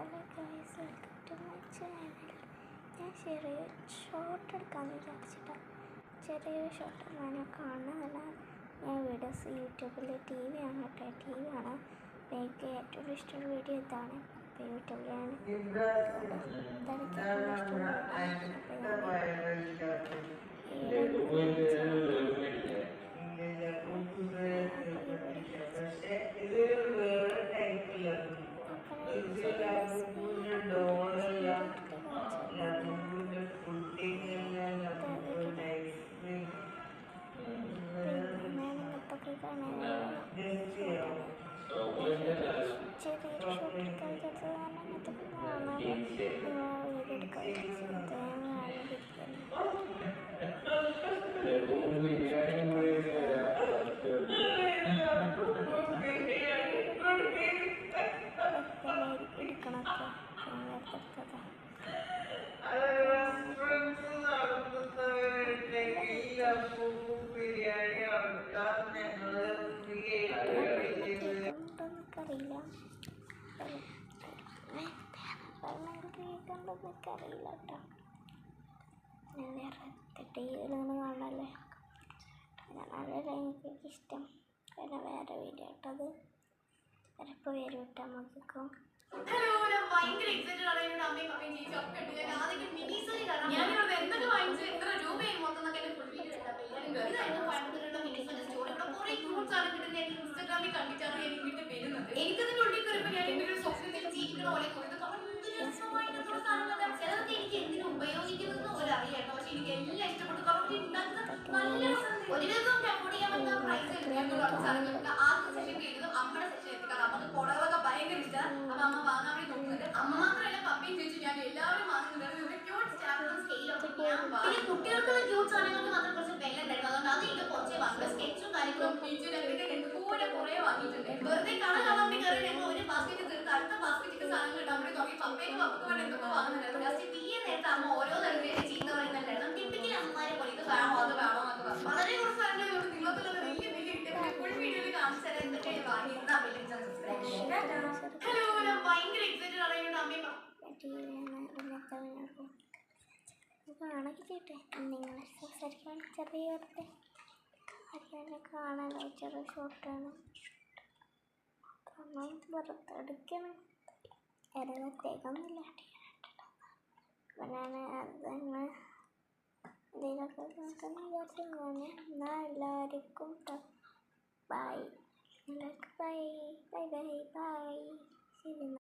Hello guys, welcome to my channel. ഞാൻ ചെറിയ short എടുക്കാമെന്ന് വിചാരിച്ചിട്ടാണ്. ചെറിയൊരു ഷോർട്ട് ഞാൻ കാണുന്നതല്ല. ഞാൻ വീഡിയോസ് യൂട്യൂബിൽ ടി വി ആണ് കേട്ടോ. ടി വി ആണ് എനിക്ക് ഏറ്റവും ഇഷ്ടമുള്ള വീഡിയോ ഇതാണ്. അപ്പോൾ യൂട്യൂബിലാണ് ഇതാണ് അറിയില്ല കേട്ടോ. ഞാൻ വേറെ ടിവിയിലൊന്നും കാണല്ലേ, ഞാനല്ല എനിക്കിഷ്ടം. പിന്നെ വേറെ വീഡിയോ കേട്ടത് ചിലപ്പോൾ വരും കേട്ടോ. നമുക്കും ഹലോ, ഞാൻ ഭയങ്കര എക്സൈറ്റഡ് ആണ്. എൻ്റെ അമ്മയും അമ്മയും ചേച്ചി ഒക്കെ ഉണ്ട്. ഞാൻ ആദ്യം മിനിസറി കാണാൻ ഞാനിവിടെ എന്തൊക്കെ വാങ്ങിച്ചു, എത്ര രൂപയും മൊത്തം എന്നൊക്കെ എൻ്റെ ഫുൾ വീഡിയോ എടുക്കാം. ഇതായിരുന്നു കോയമ്പത്തൂരിലുള്ള മിനിസറി സ്റ്റോർ. ഇവിടെ കുറേ ഫ്രൂട്ട്സ് ആണ് കിട്ടുന്നത്. എനിക്ക് ഇൻസ്റ്റാഗ്രാമിൽ കണ്ടിട്ടാണ് ഞാൻ വീട്ടിൽ വരുന്നത്. എനിക്കതിൻ്റെ ഉള്ളിൽ കയറിയപ്പോൾ ഞാൻ എൻ്റെ ഒരു സ്വപ്നത്തിൽ ജീവിക്കുന്ന പോലെ കൊടുത്തു. ചിലതൊക്കെ എനിക്ക് എന്തിനു ഉപയോഗിക്കുന്നത് പോലെ അറിയാട്ടോ. പക്ഷെ എനിക്ക് എല്ലാം ഇഷ്ടപ്പെട്ടു. കാരണം ഉണ്ടാക്കുന്നത് നല്ല ഒരുവിധം അഫോർഡ് ചെയ്യാൻ പറ്റുന്ന പ്രൈസ് സാധനങ്ങൾക്ക് ആദ്യം സെഷൻ ചെയ്തതും അമ്മയുടെ സെഷൻ എത്തിക്കാറ്. അമ്മക്ക് പുടവൊക്കെ ഭയങ്കര ഇഷ്ടമാണ്. അപ്പൊ അമ്മ വാങ്ങാൻ വേണ്ടി നോക്കുന്നുണ്ട്. അമ്മ മാത്രമല്ല, പപ്പയും ചോദിച്ചു ഞാൻ എല്ലാവരും വാങ്ങുന്നുണ്ട്. ക്യൂട്ട് സ്റ്റാപ്ലറും സ്കെയിലൊക്കെ പിന്നെ കുട്ടികൾക്കുള്ള ക്യൂട്ട് സാധനങ്ങൾക്ക് മാത്രം കുറച്ച് വില ഉണ്ടായിരുന്നു. അതുകൊണ്ട് അത് എനിക്ക് കുറച്ചേ വാങ്ങുന്നത്. സ്കെച്ചും കാര്യങ്ങളും കുറെ വാങ്ങിയിട്ടുണ്ട്. വെറുതെ കാണാൻ വേണ്ടി കയറി ഞങ്ങൾ ഒരു ബാസ്ക്കറ്റ് തീർത്ത് അടുത്ത ബാസ്ക്കറ്റിക്ക് സാധനങ്ങൾ ഇടാൻ വേണ്ടി തുടങ്ങി. പപ്പയ്ക്ക് പപ്പക്ക് വേണ്ടി എന്തൊക്കെ വാങ്ങുന്നുണ്ടായിരുന്നു. ലാസ്റ്റ് തീയെ നേരത്തെ അമ്മ ഓരോ തരത്തിലേക്ക് ചീത്ത പറയുന്നുണ്ടായിരുന്നു. ടിപ്പിക്കൽ അമ്മമാരെ പോലെ ഇത് വേണോ അത് വേണോ എന്നൊക്കെ പറഞ്ഞു. വളരെ കുറച്ച് സാധനങ്ങൾ നിങ്ങൾക്കുള്ളത് വലിയ വലിയ ഇട്ടപ്പോൾ ഫുൾ വീഡിയോയിൽ കാണിച്ചു തരാൻ എന്തൊക്കെയാണ് വാങ്ങിയിരുന്ന ഹലോ, ഞാൻ ഭയങ്കര എക്സൈറ്റഡ് ആണ്. എൻ്റെ അമ്മയും കാണൊക്കെ ചെയ്യട്ടെ. നിങ്ങളെ സംസാരിക്കാൻ ചെറിയ അറിയാൻ കാണാനോ ചെറിയ ഷോർട്ടാണ്. കാരണം വെറുതെ എടുക്കണം, വേറെ പ്രത്യേകമൊന്നുമില്ല. അപ്പം ഞാൻ അതന്നെ എന്തെങ്കിലുമൊക്കെ നോക്കാൻ വിചാരിച്ചു. എന്നാൽ എല്ലാവർക്കും ബൈ. എല്ലാവർക്കും ബൈ ബൈ ബൈ ബൈ. ശരി.